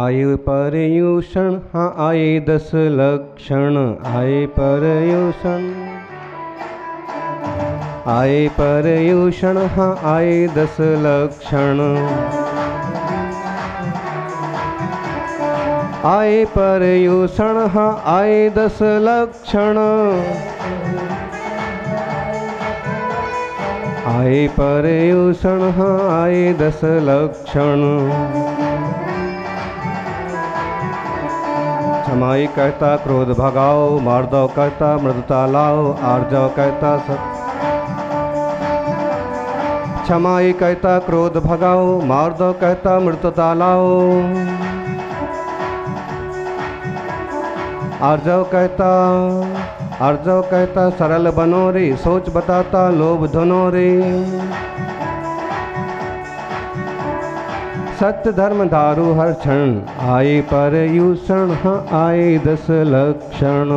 आए पर्यूषण, हाँ आए 10 लक्षण, आए पर्यूषण, आए पर्यूषण, हाँ आए 10 लक्षण, आए पर्यूषण, हाँ आए 10 लक्षण, आए पर्यूषण, हाँ आए 10 लक्षण। क्षमाई कहता क्रोध भगाओ, मार्दव कहता मृदुता लाओ, आर्जव कहता क्षमाई कहता क्रोध भगाओ, मार्दव कहता मृदुता लाओ, आर्जव कहता सरल बनो रे, सोच बताता लोभ धनो रे, सत्य धर्म दारु हर क्षण, आए पर्यूषण, हाँ आए 10 लक्षण,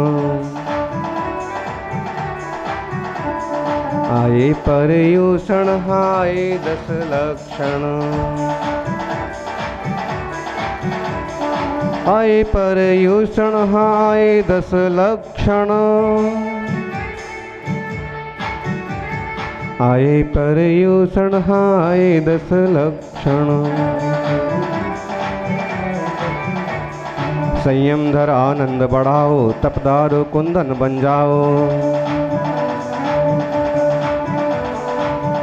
आए पर्यूषण, हाँ आए 10 लक्षण, आए पर्यूषण, हाँ आए 10 लक्षण, आए पर्यूषण, हाँ आए 10 लक्षण। संयम धर आनंद बढ़ाओ, तपदारो कुंदन बन जाओ,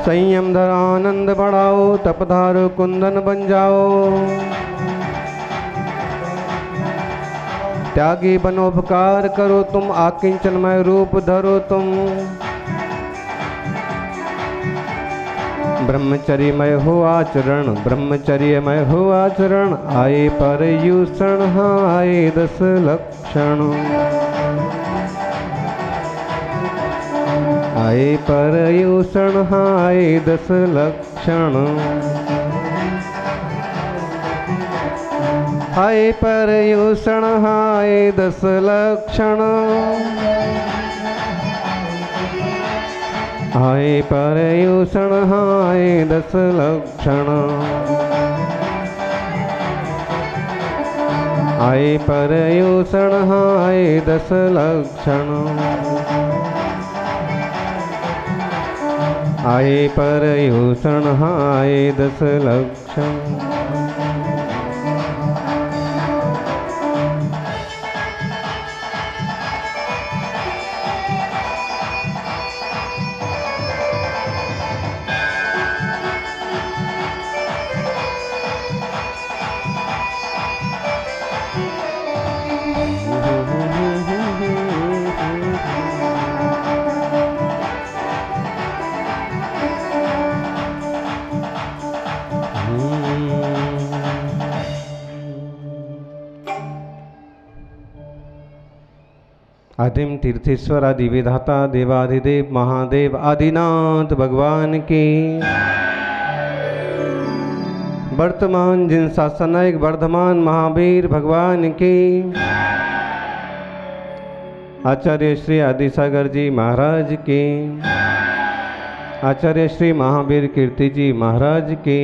संयम धर आनंद बढ़ाओ, तपदारो कुंदन बन जाओ, त्यागी बनोपकार करो तुम, आकिंचनमय रूप धरो तुम, ब्रह्मचर्यमय हो आचरण, ब्रह्मचर्यमय हो आचरण, आए पर्यूषण, हाँ आए 10 लक्षण, आए पर्यूषण, हाँ आए 10 लक्षण, आए पर्यूषण, हाँ आए 10 लक्षण, आए पर्यूषण, हाँ आए 10 लक्षण, आए पर्यूषण, हाँ आए 10 लक्षण, आए पर्यूषण, हाँ आए 10 लक्षण। आदिम तीर्थेश्वर आदि विधाता देवाधिदेव महादेव आदिनाथ भगवान की, वर्तमान जिन शासनायक वर्धमान महावीर भगवान की, आचार्य श्री आदिसागर जी महाराज की, आचार्य श्री महावीर कीर्ति जी महाराज की,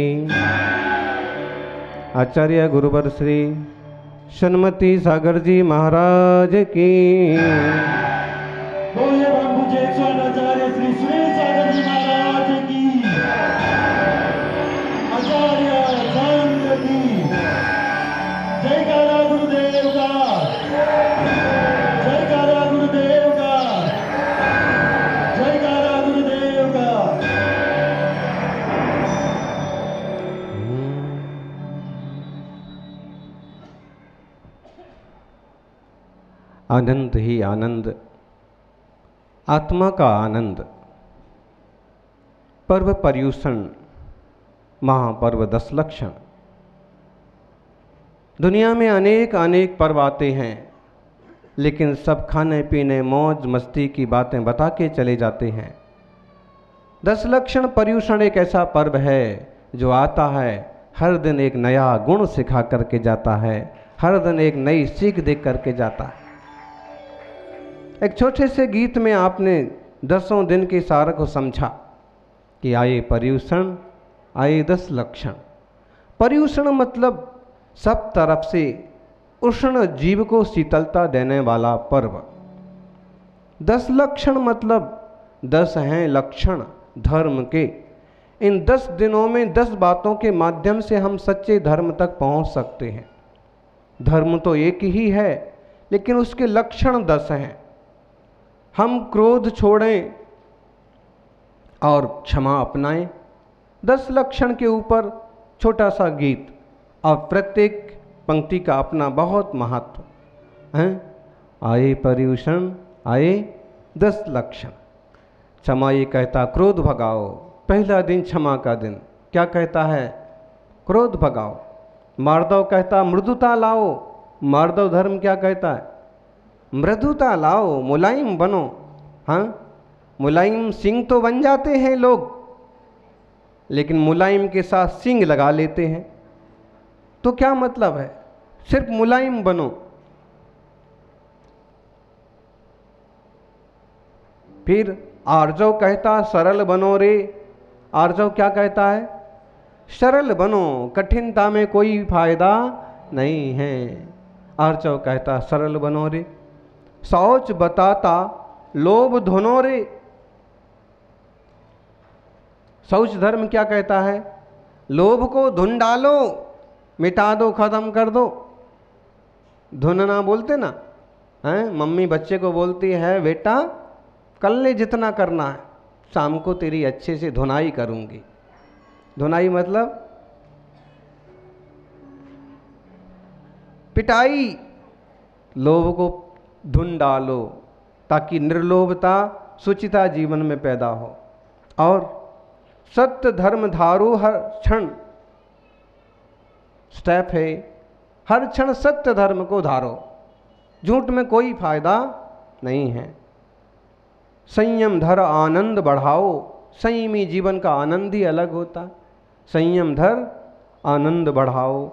आचार्य गुरुवर श्री सन्मति सागर जी महाराज की, आचार्य श्री सुनील सागर जी महाराज की, आचार्य संत की, जयकारा गुरुदेव का, जयकारा गुरुदेव का, जयकारा गुरुदेव का। आनंद ही आनंद, आत्मा का आनंद। पर्व पर्यूषण, महापर्व 10 लक्षण। दुनिया में अनेक अनेक पर्व आते हैं, लेकिन सब खाने पीने मौज मस्ती की बातें बता के चले जाते हैं। 10 लक्षण पर्यूषण एक ऐसा पर्व है जो आता है, हर दिन एक नया गुण सिखा करके जाता है, हर दिन एक नई सीख दे करके जाता है। एक छोटे से गीत में आपने 10 दिन के सार को समझा कि आए पर्यूषण, आए 10 लक्षण। पर्यूषण मतलब सब तरफ से उष्ण जीव को शीतलता देने वाला पर्व। 10 लक्षण मतलब 10 हैं लक्षण धर्म के। इन 10 दिनों में 10 बातों के माध्यम से हम सच्चे धर्म तक पहुंच सकते हैं। धर्म तो एक ही है, लेकिन उसके लक्षण 10 हैं। हम क्रोध छोड़ें और क्षमा अपनाएं। 10 लक्षण के ऊपर छोटा सा गीत, और प्रत्येक पंक्ति का अपना बहुत महत्व है। आए पर्युषण, आए 10 लक्षण। क्षमा ये कहता क्रोध भगाओ, पहला दिन क्षमा का दिन। क्या कहता है? क्रोध भगाओ। मार्दव कहता मृदुता लाओ, मार्दव धर्म क्या कहता है? मृदुता लाओ, मुलायम बनो। हाँ, मुलायम सिंह तो बन जाते हैं लोग, लेकिन मुलायम के साथ सिंह लगा लेते हैं। तो क्या मतलब है? सिर्फ मुलायम बनो। फिर आर्जव कहता सरल बनो रे। आर्जव क्या कहता है? सरल बनो, कठिनता में कोई फायदा नहीं है। आर्जव कहता सरल बनो रे। शौच बताता लोभ धुनो रे। शौच धर्म क्या कहता है? लोभ को धुन डालो, मिटा दो, खत्म कर दो। धुनना बोलते ना हैं, मम्मी बच्चे को बोलती है बेटा कल ने जितना करना है, शाम को तेरी अच्छे से धुनाई करूंगी। धुनाई मतलब पिटाई। लोभ को धुन डालो ताकि निर्लोभता सुचिता जीवन में पैदा हो। और सत्य धर्म धारो हर क्षण, स्टेप है, हर क्षण सत्य धर्म को धारो, झूठ में कोई फायदा नहीं है। संयम धर आनंद बढ़ाओ। संयमी जीवन का आनंद ही अलग होता। संयम धर आनंद बढ़ाओ।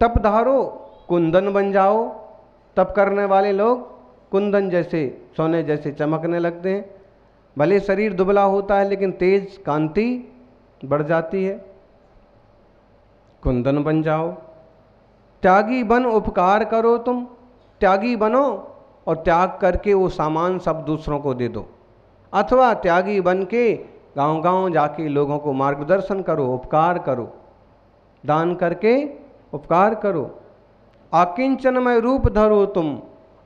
तप धारो, कुंदन बन जाओ। तप करने वाले लोग कुंदन जैसे, सोने जैसे चमकने लगते हैं। भले शरीर दुबला होता है, लेकिन तेज कांति बढ़ जाती है। कुंदन बन जाओ। त्यागी बन उपकार करो। तुम त्यागी बनो और त्याग करके वो सामान सब दूसरों को दे दो। अथवा त्यागी बन के गांव-गांव जाके लोगों को मार्गदर्शन करो, उपकार करो, दान करके उपकार करो। अकिंचनमय रूप धरो तुम,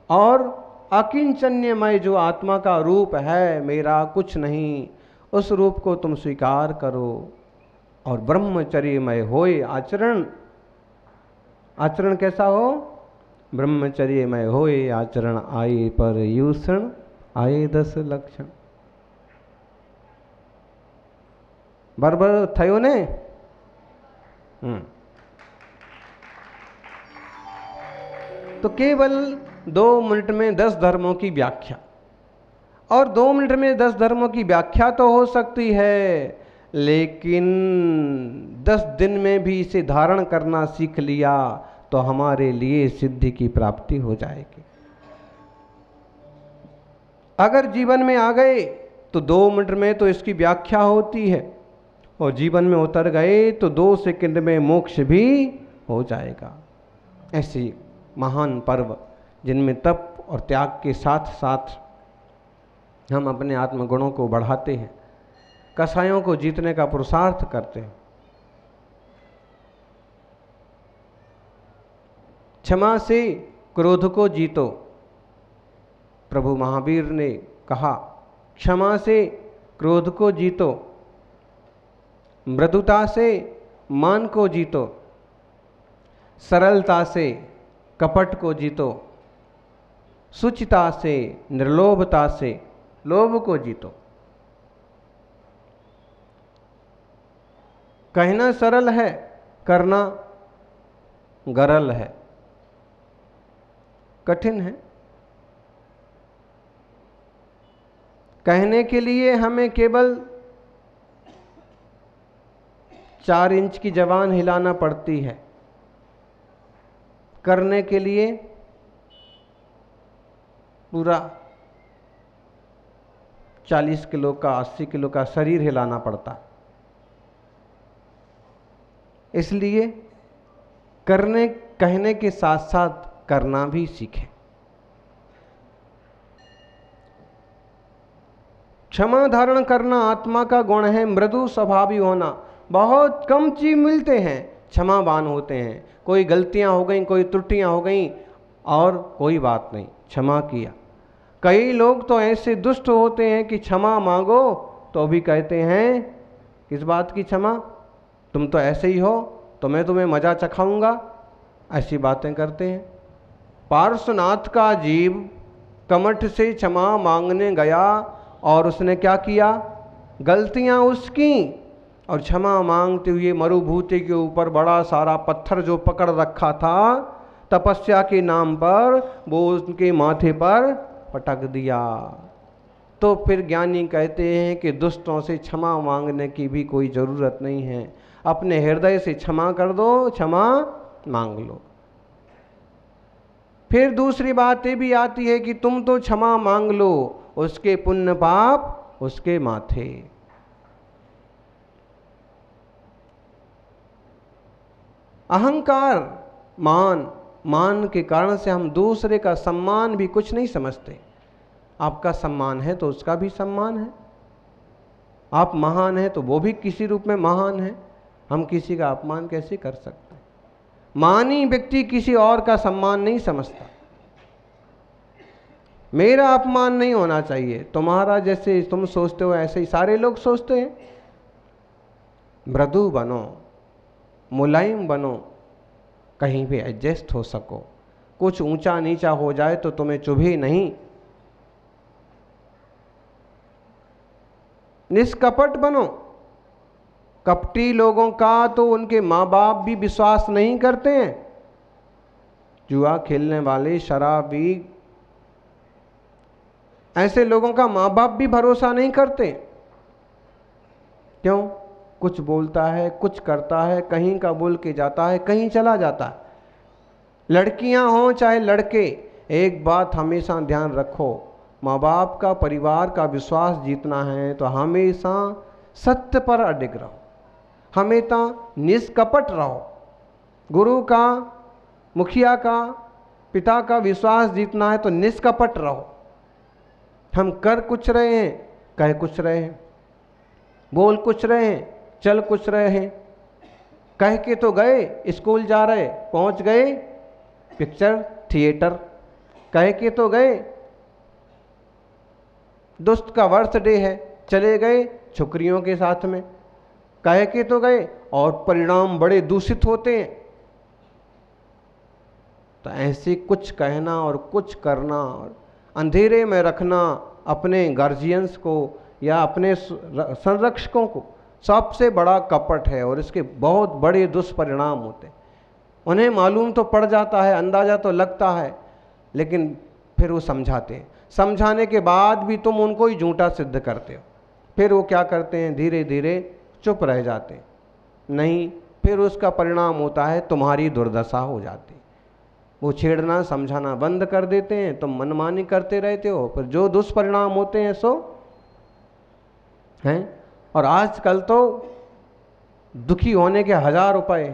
और अकिंचन्यमय जो आत्मा का रूप है, मेरा कुछ नहीं, उस रूप को तुम स्वीकार करो। और ब्रह्मचर्यमय होए आचरण। आचरण कैसा हो? ब्रह्मचर्यमय होए आचरण। आए पर्युषण, आए 10 लक्षण। बराबर थयो ने? तो केवल 2 मिनट में 10 धर्मों की व्याख्या। और 2 मिनट में 10 धर्मों की व्याख्या तो हो सकती है, लेकिन 10 दिन में भी इसे धारण करना सीख लिया तो हमारे लिए सिद्धि की प्राप्ति हो जाएगी। अगर जीवन में आ गए तो 2 मिनट में तो इसकी व्याख्या होती है, और जीवन में उतर गए तो 2 सेकंड में मोक्ष भी हो जाएगा। ऐसे महान पर्व जिनमें तप और त्याग के साथ साथ हम अपने आत्मगुणों को बढ़ाते हैं, कसायों को जीतने का पुरुषार्थ करते हैं। क्षमा से क्रोध को जीतो। प्रभु महावीर ने कहा, क्षमा से क्रोध को जीतो, मृदुता से मान को जीतो, सरलता से कपट को जीतो, शुचिता से, निर्लोभता से लोभ को जीतो। कहना सरल है, करना गरल है, कठिन है। कहने के लिए हमें केवल 4 इंच की जबान हिलाना पड़ती है, करने के लिए पूरा 40 किलो का, 80 किलो का शरीर हिलाना पड़ता। इसलिए करने कहने के साथ साथ करना भी सीखें। क्षमा धारण करना आत्मा का गुण है। मृदु स्वभावी होना, बहुत कम चीज मिलते हैं क्षमावान होते हैं। कोई गलतियां हो गई, कोई त्रुटियां हो गई और कोई बात नहीं, क्षमा किया। कई लोग तो ऐसे दुष्ट होते हैं कि क्षमा मांगो तो भी कहते हैं किस बात की क्षमा, तुम तो ऐसे ही हो, तो मैं तुम्हें मजा चखाऊंगा, ऐसी बातें करते हैं। पार्श्वनाथ का जीव कमठ से क्षमा मांगने गया और उसने क्या किया, गलतियां उसकी, और क्षमा मांगते हुए मरुभूति के ऊपर बड़ा सारा पत्थर जो पकड़ रखा था तपस्या के नाम पर, वो उनके माथे पर पटक दिया। तो फिर ज्ञानी कहते हैं कि दुष्टों से क्षमा मांगने की भी कोई ज़रूरत नहीं है, अपने हृदय से क्षमा कर दो, क्षमा मांग लो। फिर दूसरी बात ये भी आती है कि तुम तो क्षमा मांग लो, उसके पुण्य पाप उसके माथे। अहंकार, मान के कारण से हम दूसरे का सम्मान भी कुछ नहीं समझते। आपका सम्मान है तो उसका भी सम्मान है, आप महान हैं तो वो भी किसी रूप में महान है। हम किसी का अपमान कैसे कर सकते हैं? मानी व्यक्ति किसी और का सम्मान नहीं समझता। मेरा अपमान नहीं होना चाहिए, तुम्हारा जैसे तुम सोचते हो ऐसे ही सारे लोग सोचते हैं। मृदु बनो, मुलायम बनो, कहीं भी एडजस्ट हो सको, कुछ ऊंचा नीचा हो जाए तो तुम्हें चुभे नहीं। निष्कपट बनो। कपटी लोगों का तो उनके माँ बाप भी विश्वास नहीं करते हैं। जुआ खेलने वाले, शराबी, ऐसे लोगों का माँ बाप भी भरोसा नहीं करते। क्यों? कुछ बोलता है, कुछ करता है, कहीं का बोल के जाता है, कहीं चला जाता है। लड़कियां हों चाहे लड़के, एक बात हमेशा ध्यान रखो, माँ बाप का, परिवार का विश्वास जीतना है तो हमेशा सत्य पर अडिग रहो, हमेशा निष्कपट रहो। गुरु का, मुखिया का, पिता का विश्वास जीतना है तो निष्कपट रहो। हम कर कुछ रहे हैं, कह कुछ रहे हैं, बोल कुछ रहे हैं, चल कुछ रहे हैं। कह के तो गए स्कूल जा रहे, पहुंच गए पिक्चर थिएटर, कह के तो गए दोस्त का बर्थडे है, चले गए छोकरियों के साथ में, कह के तो गए, और परिणाम बड़े दूषित होते हैं। तो ऐसे कुछ कहना और कुछ करना और अंधेरे में रखना अपने गार्जियंस को या अपने संरक्षकों को सबसे बड़ा कपट है, और इसके बहुत बड़े दुष्परिणाम होते हैं। उन्हें मालूम तो पड़ जाता है, अंदाजा तो लगता है, लेकिन फिर वो समझाते हैं। समझाने के बाद भी तुम उनको ही झूठा सिद्ध करते हो। फिर वो क्या करते हैं, धीरे धीरे चुप रह जाते हैं। नहीं, फिर उसका परिणाम होता है तुम्हारी दुर्दशा हो जाती। वो छेड़ना समझाना बंद कर देते हैं, तुम मनमानी करते रहते हो, फिर जो दुष्परिणाम होते हैं सो हैं। और आजकल तो दुखी होने के 1000 उपाय।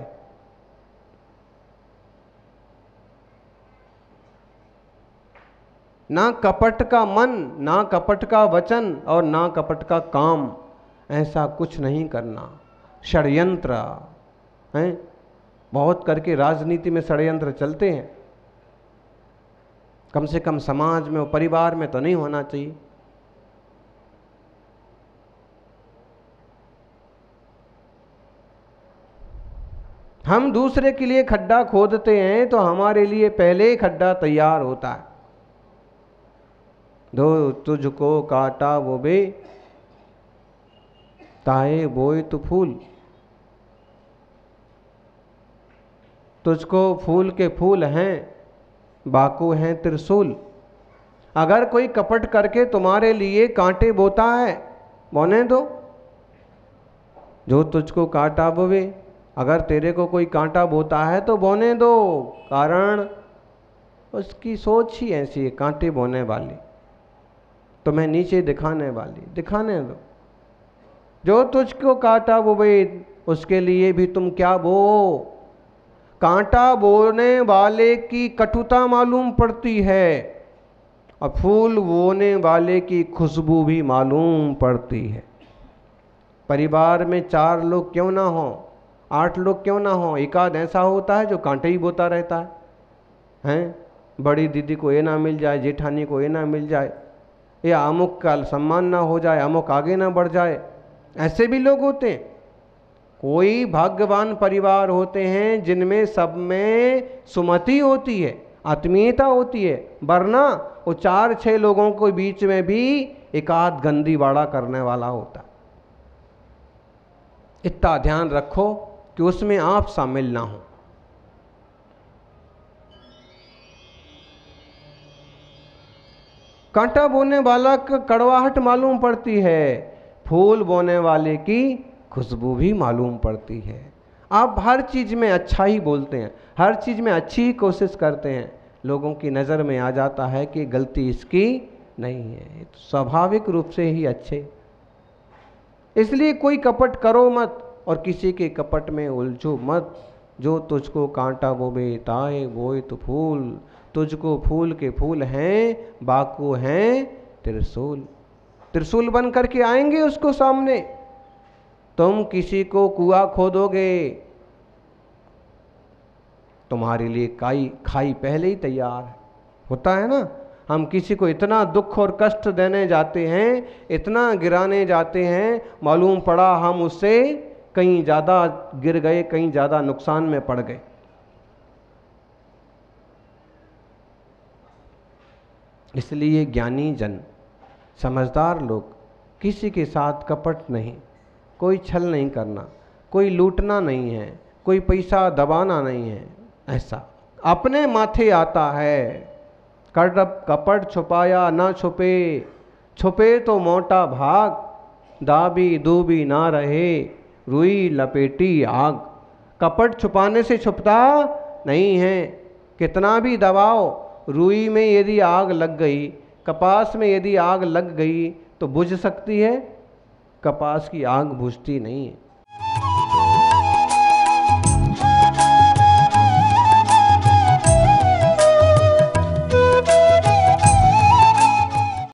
ना कपट का मन, ना कपट का वचन और ना कपट का काम, ऐसा कुछ नहीं करना। षड्यंत्र हैं, बहुत करके राजनीति में षड्यंत्र चलते हैं। कम से कम समाज में और परिवार में तो नहीं होना चाहिए। हम दूसरे के लिए खड्डा खोदते हैं तो हमारे लिए पहले ही खड्डा तैयार होता है। दो तुझको काटा वो बे, ताए बोए तो फूल। तुझको फूल के फूल हैं, बाकू हैं त्रिशूल। अगर कोई कपट करके तुम्हारे लिए कांटे बोता है, बोने दो। जो तुझको काटा बोवे, अगर तेरे को कोई कांटा बोता है तो बोने दो, कारण उसकी सोच ही ऐसी है, कांटे बोने वाली, तुम्हें नीचे दिखाने वाली, दिखाने दो। जो तुझको काटा बोवे, उसके लिए भी तुम क्या बो। कांटा बोने वाले की कटुता मालूम पड़ती है और फूल बोने वाले की खुशबू भी मालूम पड़ती है। परिवार में 4 लोग क्यों ना हो, 8 लोग क्यों ना हो, एक आध ऐसा होता है जो कांटे ही बोता रहता है, हैं? बड़ी दीदी को ये ना मिल जाए, जेठानी को ये ना मिल जाए, या अमुक का सम्मान ना हो जाए, अमुक आगे ना बढ़ जाए, ऐसे भी लोग होते हैं। कोई भाग्यवान परिवार होते हैं जिनमें सब में सुमति होती है, आत्मीयता होती है, वरना वो 4-6 लोगों के बीच में भी एक आध गंदी वाड़ा करने वाला होता। इतना ध्यान रखो कि उसमें आप शामिल ना हो। कांटा बोने वाला का कड़वाहट मालूम पड़ती है, फूल बोने वाले की खुशबू भी मालूम पड़ती है। आप हर चीज़ में अच्छा ही बोलते हैं, हर चीज़ में अच्छी ही कोशिश करते हैं, लोगों की नज़र में आ जाता है कि गलती इसकी नहीं है, तो स्वाभाविक रूप से ही अच्छे। इसलिए कोई कपट करो मत और किसी के कपट में उलझो मत। जो तुझको कांटा बोबे ताए बोए तो फूल, तुझको फूल के फूल हैं, बाको हैं त्रिशूल। त्रिशूल बन करके आएंगे उसको सामने। तुम किसी को कुआं खोदोगे, तुम्हारे लिए खाई पहले ही तैयार है। होता है ना, हम किसी को इतना दुख और कष्ट देने जाते हैं, इतना गिराने जाते हैं, मालूम पड़ा हम उससे कहीं ज़्यादा गिर गए, कहीं ज़्यादा नुकसान में पड़ गए। इसलिए ज्ञानी जन, समझदार लोग, किसी के साथ कपट नहीं, कोई छल नहीं करना, कोई लूटना नहीं है, कोई पैसा दबाना नहीं है। ऐसा अपने माथे आता है। कपट छुपाया ना छुपे, छुपे तो मोटा भाग, दाबी दूबी ना रहे, रुई लपेटी आग। कपट छुपाने से छुपता नहीं है, कितना भी दबाओ। रुई में यदि आग लग गई, कपास में यदि आग लग गई तो बुझ सकती है, कपास की आग बुझती नहीं है।